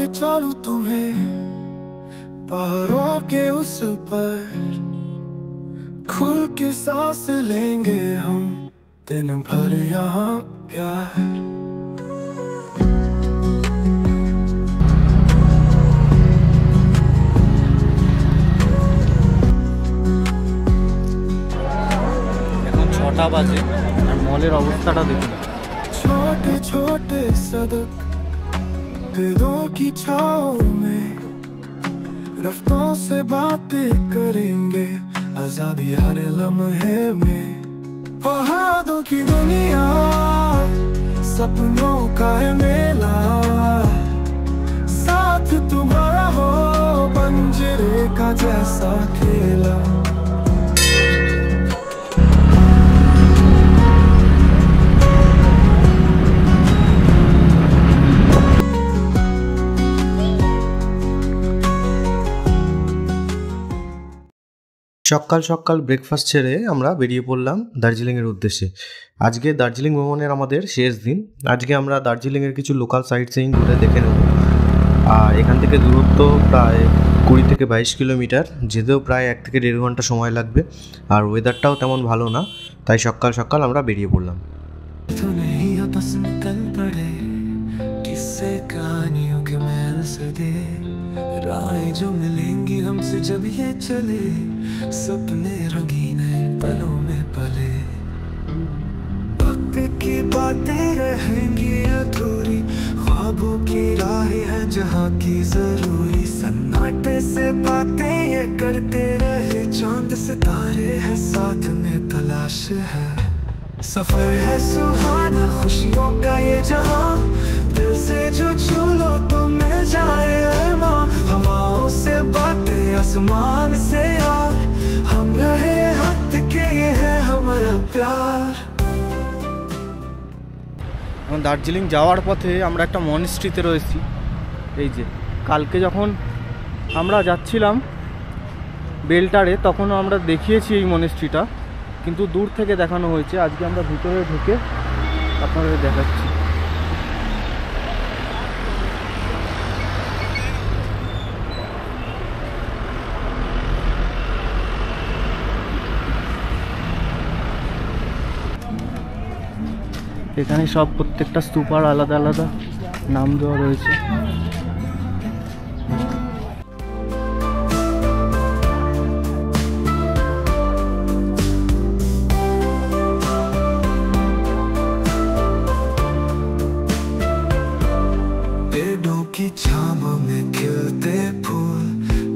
ले चलूं तुम्हें पहाड़ों के उस पर, खुल के सांस लेंगे हम दिन भर यहाँ प्यार। এখন 6টা বাজে আর মলের অবস্থাটা দেখুন। छोटे छोटे सदक पेड़ों की छाँव में रफ्तों से बातें करेंगे आजादी हर लम्हे में। पहाड़ों की दुनिया सपनों का है मेला, साथ तुम्हारा हो पंजरे का जैसा खेला। সকাল সকাল ব্রেকফাস্ট ছেড়ে আমরা বেরিয়ে পড়লাম দার্জিলিংয়ের উদ্দেশ্যে। আজকে দার্জিলিং ভ্রমণের আমাদের শেষ দিন। আজকে আমরা দার্জিলিংয়ের কিছু লোকাল সাইট সিইং ঘুরে দেখে নেব। আর এখান থেকে দূরত্ব প্রায় 20 থেকে 22 কিলোমিটার, যেতেও প্রায় 1 থেকে 1.5 ঘন্টা সময় লাগবে। আর ওয়েদারটাও তেমন ভালো না, তাই সকাল সকাল আমরা বেরিয়ে পড়লাম। राहें जो मिलेंगी हमसे जब ये चले, सपने रंगीन पलों में पले। वक्त की बातें रहेंगी अधूरी, ख्वाबों की राहें हैं जहाँ की जरूरी। सन्नाटे से बातें ये करते रहे, चांद सितारे हैं साथ में तलाश है। सफर है सुहाना खुशियों का ये जहाँ, दिल से जो छू लो तो मिल जाए अरमां। हवाओं से बातें आसमान से यार, हम रहे हाथ के ये है हमारा प्यार। দার্জিলিং যাওয়ার পথে আমরা একটা মনিস্ট্রিতে রয়েছি। এই যে কালকে যখন আমরা যাচ্ছিলাম বেলটারে তখনও আমরা দেখিয়েছি এই মনিস্ট্রিটা, কিন্তু দূর থেকে দেখানো হয়েছে। আজকে আমরা ভিতরে ঢুকে আপনাদের দেখাচ্ছি। এখানে সব প্রত্যেকটা স্তূপার আলাদা আলাদা নাম দেওয়া রয়েছে। पेड़ों की छाँव में खिलते फूल,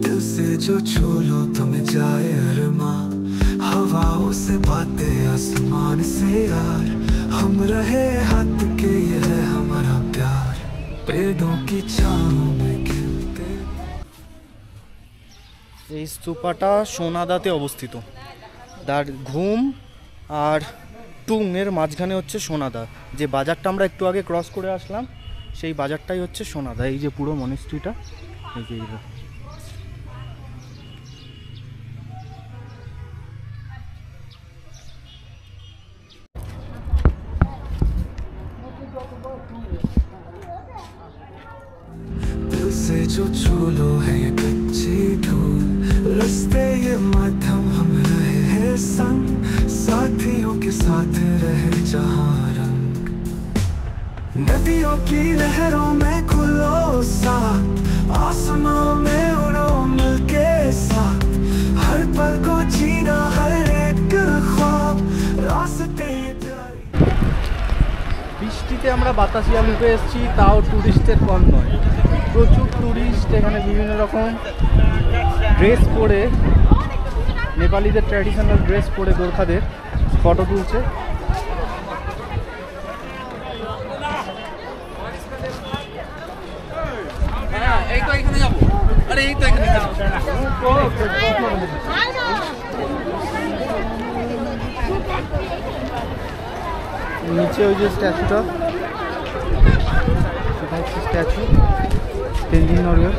दिल से जो छू लो तो मिल जाए अरमां। हवाओं से बातें आसमान से यार, हम रहे हाथ के ये है हमारा प्यार। पेड़ों की छाँव में खिलते। এই স্তূপাটা সোনাদাতে অবস্থিত। ঘুম আর টুং এর মাঝখানে হচ্ছে সোনাদা। যে বাজারটা আমরা একটু আগে ক্রস করে আসলাম সেই বাজারটাই হচ্ছে সোনাদা। এই যে পুরো মনিস্ট্রিটা এই যে এইটা। दिल से जो छू लो है ये कच्ची धूल, रास्ते ये माध्यम हम रहे हैं संग, साथियों के साथ रहे जहाँ रंग। नदियों की लहरों में खुलो साथ, आसमां में उड़ो मिलके साथ, हर पल को जीना हर एक ख्वाब रास्ते। বৃষ্টিতে আমরা বাতাসিয়া লুপে এসেছি, তাও ট্যুরিস্টের কম নয়। প্রচুর ট্যুরিস্ট এখানে বিভিন্ন রকম ড্রেস পরে, নেপালিদের ট্র্যাডিশনাল ড্রেস পরে গোর্খাদের ফটো তুলছে। নিচে ওই যে স্ট্যাচুটা, সেটা হচ্ছে স্ট্যাচু তেনজিং নরগে।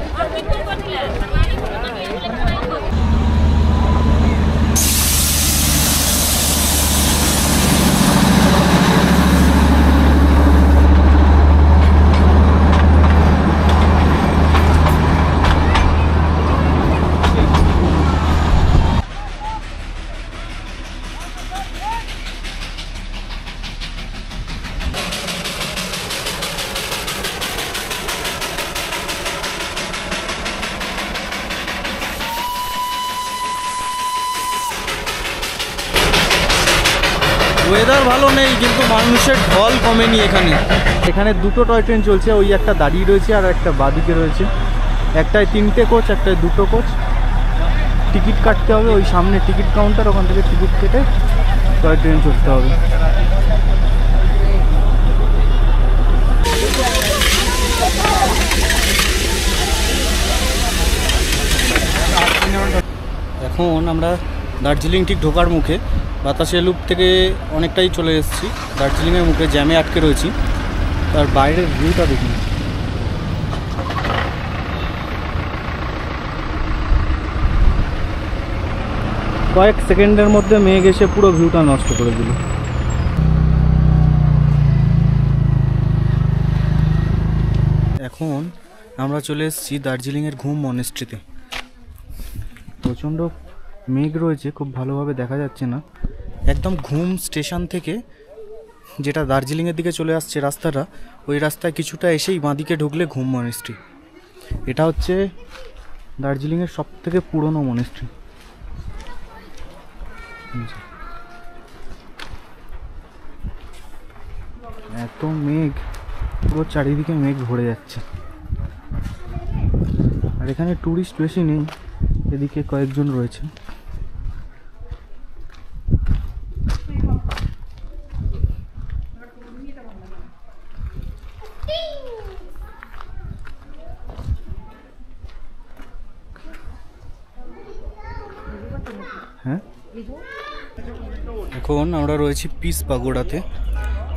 ওয়েদার ভালো নেই, কিন্তু মানুষের ঢল কমেনি এখানে। এখানে দুটো টয় ট্রেন চলছে, ওই একটা দাঁড়িয়ে রয়েছে আর একটা বাদিকে রয়েছে। একটায় 3টে কোচ, একটায় 2টো কোচ। টিকিট কাটতে হবে, ওই সামনে টিকিট কাউন্টার, ওখান থেকে টিকিট কেটে টয় ট্রেন চড়তে হবে। এখন আমরা দার্জিলিং ঠিক ঢোকার মুখে, বাতাসে লুপ থেকে অনেকটাই চলে এসেছি। দার্জিলিংয়ের মুখে জ্যামে আটকে রয়েছি। তার বাইরের ভিউটা দেখুন। কয়েক সেকেন্ডের মধ্যে মেঘ এসে পুরো ভিউটা নষ্ট করে দিল। এখন আমরা চলে এসেছি দার্জিলিংয়ের ঘুম মনেস্ট্রিতে। প্রচণ্ড মেঘ রয়েছে, খুব ভালোভাবে দেখা যাচ্ছে না। একদম ঘুম স্টেশন থেকে যেটা দার্জিলিংয়ের দিকে চলে আসছে রাস্তাটা, ওই রাস্তায় কিছুটা এসেই বাঁদিকে ঢুকলে ঘুম মনেস্ট্রি। এটা হচ্ছে দার্জিলিংয়ের সবথেকে পুরনো মনেস্ট্রি। এত মেঘ, পুরো চারিদিকে মেঘ ভরে যাচ্ছে। আর এখানে টুরিস্ট বেশি নেই, এদিকে কয়েকজন রয়েছে। হ্যাঁ, এখন আমরা রয়েছি পিস পাগোড়াতে।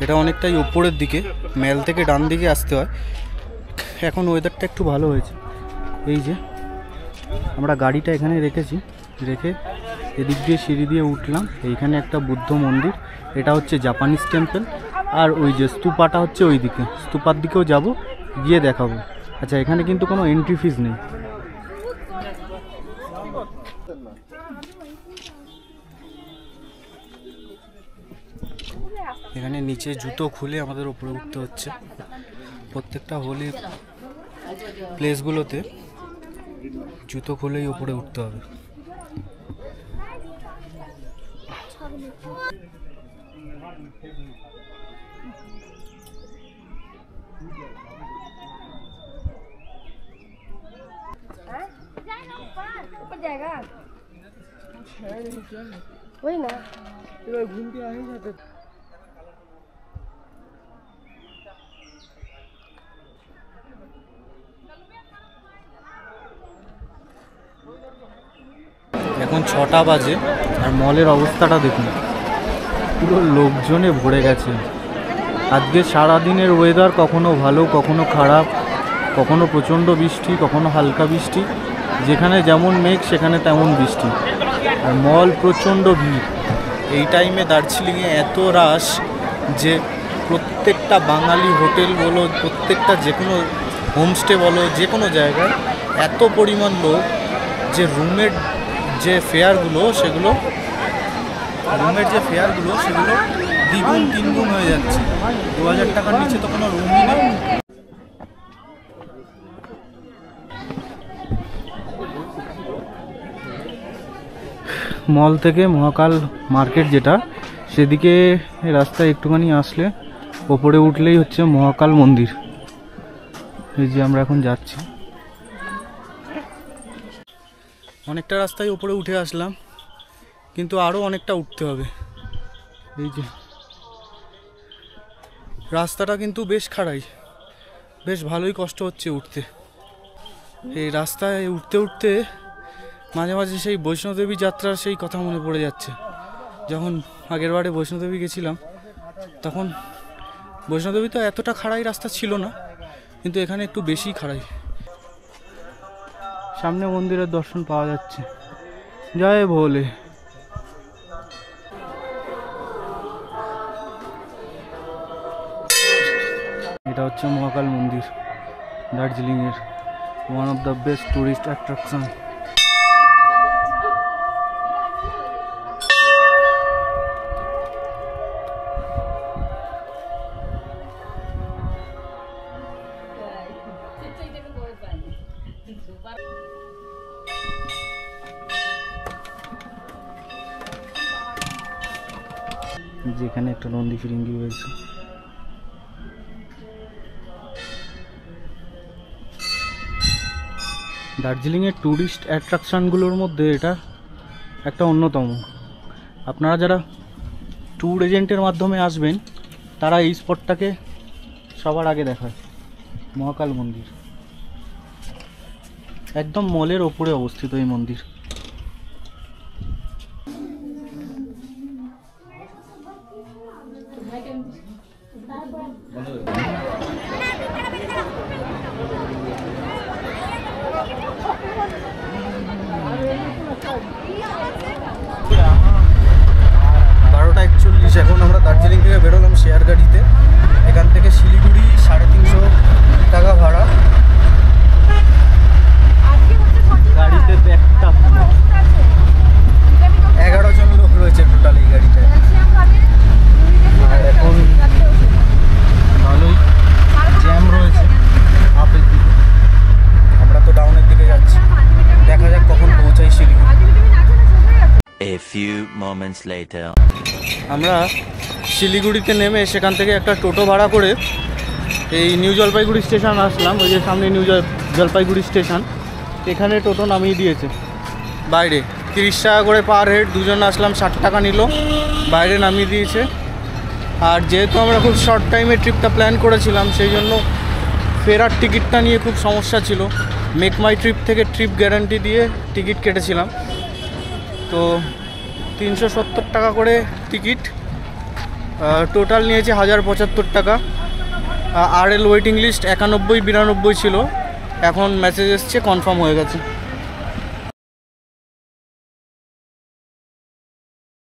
এটা অনেকটাই ওপরের দিকে, মেল থেকে ডান দিকে আসতে হয়। এখন ওয়েদারটা একটু ভালো হয়েছে। এই যে আমরা গাড়িটা এখানে রেখেছি, রেখে এদিক দিয়ে সিঁড়ি দিয়ে উঠলাম। এইখানে একটা বুদ্ধ মন্দির, এটা হচ্ছে জাপানিজ টেম্পল। আর ওই যে স্তূপাটা হচ্ছে ওই দিকে, স্তূপার দিকেও যাব, গিয়ে দেখাবো। আচ্ছা, এখানে কিন্তু কোনো এন্ট্রি ফিস নেই। এখানে নিচে জুতো খুলে আমাদের উপরে উঠতে হচ্ছে। প্রত্যেকটা হোলি প্লেসগুলোতে জুতো খুলেই উপরে উঠতে হবে। এখন 6টা বাজে আর মলের অবস্থাটা দেখুন, পুরো লোকজনে ভরে গেছে। আজকে সারাদিনের ওয়েদার কখনো ভালো, কখনো খারাপ, কখনো প্রচণ্ড বৃষ্টি, কখনো হালকা বৃষ্টি। যেখানে যেমন মেঘ সেখানে তেমন বৃষ্টি। আর মল প্রচণ্ড ভিড়। এই টাইমে দার্জিলিংয়ে এত রাশ যে প্রত্যেকটা বাঙালি হোটেল বলো, প্রত্যেকটা যে কোনো হোমস্টে বলো, যে কোনো জায়গায় এত পরিমাণ লোক যে রুমের যে ফেয়ারগুলো সেগুলো দ্বিগুণ তিনগুণ হয়ে যাচ্ছে। 2000 টাকার নিচে তো কোনো রুমই নেই। মল থেকে মহাকাল মার্কেট যেটা, সেদিকে রাস্তায় একটুখানি আসলে ওপরে উঠলেই হচ্ছে মহাকাল মন্দির। এই যে আমরা এখন যাচ্ছি। অনেকটা রাস্তায় উপরে উঠে আসলাম, কিন্তু আরও অনেকটা উঠতে হবে। এই যে রাস্তাটা কিন্তু বেশ খাড়াই, বেশ ভালোই কষ্ট হচ্ছে উঠতে। এই রাস্তায় উঠতে উঠতে মাঝে মাঝে সেই বৈষ্ণোদেবী যাত্রার সেই কথা মনে পড়ে যাচ্ছে। যখন আগের বারে বৈষ্ণোদেবী গেছিলাম, তখন বৈষ্ণোদেবী তো এতটা খাড়াই রাস্তা ছিল না, কিন্তু এখানে একটু বেশি খাড়াই। সামনে মন্দিরের দর্শন পাওয়া যাচ্ছে। জয় ভোলে। এটা হচ্ছে মহাকাল মন্দির, দার্জিলিংয়ের one of the best tourist attraction. যেখানে একটা নন্দী ফিরিঙ্গি রয়েছে। দার্জিলিংয়ের ট্যুরিস্ট অ্যাট্রাকশানগুলোর মধ্যে এটা একটা অন্যতম। আপনারা যারা ট্যুর এজেন্টের মাধ্যমে আসবেন তারা এই স্পটটাকে সবার আগে দেখায়। মহাকাল মন্দির একদম মলের ওপরে অবস্থিত এই মন্দির। এখন আমরা দার্জিলিং থেকে বেরোলাম শেয়ার গাড়িতে। এখান থেকে শিলিগুড়ি 350 টাকা ভাড়া। গাড়িতে একটা 11 জন লোক রয়েছে টোটাল এই গাড়িটায়। আর এখন ভালোই জ্যাম রয়েছে আপের দিকে, আমরা তো ডাউনের দিকে যাচ্ছি। দেখা যাক কখন পৌঁছাই Siliguri. A few moments later. আমরা শিলিগুড়িতে নেমে সেখান থেকে একটা টোটো ভাড়া করে এই নিউ জলপাইগুড়ি স্টেশন আসলাম। ওই যে সামনে নিউ জলপাইগুড়ি স্টেশন, এখানে টোটো নামিয়ে দিয়েছে বাইরে। 30 টাকা করে পার হেড, দুজন আসলাম, 60 টাকা নিল, বাইরে নামিয়ে দিয়েছে। আর যেহেতু আমরা খুব শর্ট টাইমে ট্রিপটা প্ল্যান করেছিলাম সেই জন্য ফেরার টিকিটটা নিয়ে খুব সমস্যা ছিল। মেক মাই ট্রিপ থেকে ট্রিপ গ্যারান্টি দিয়ে টিকিট কেটেছিলাম, তো 370 টাকা করে টিকিট, টোটাল নিয়েছে 1075 টাকা। RL ওয়েটিং লিস্ট 91-92 ছিল, এখন মেসেজ এসছে কনফার্ম হয়ে গেছে।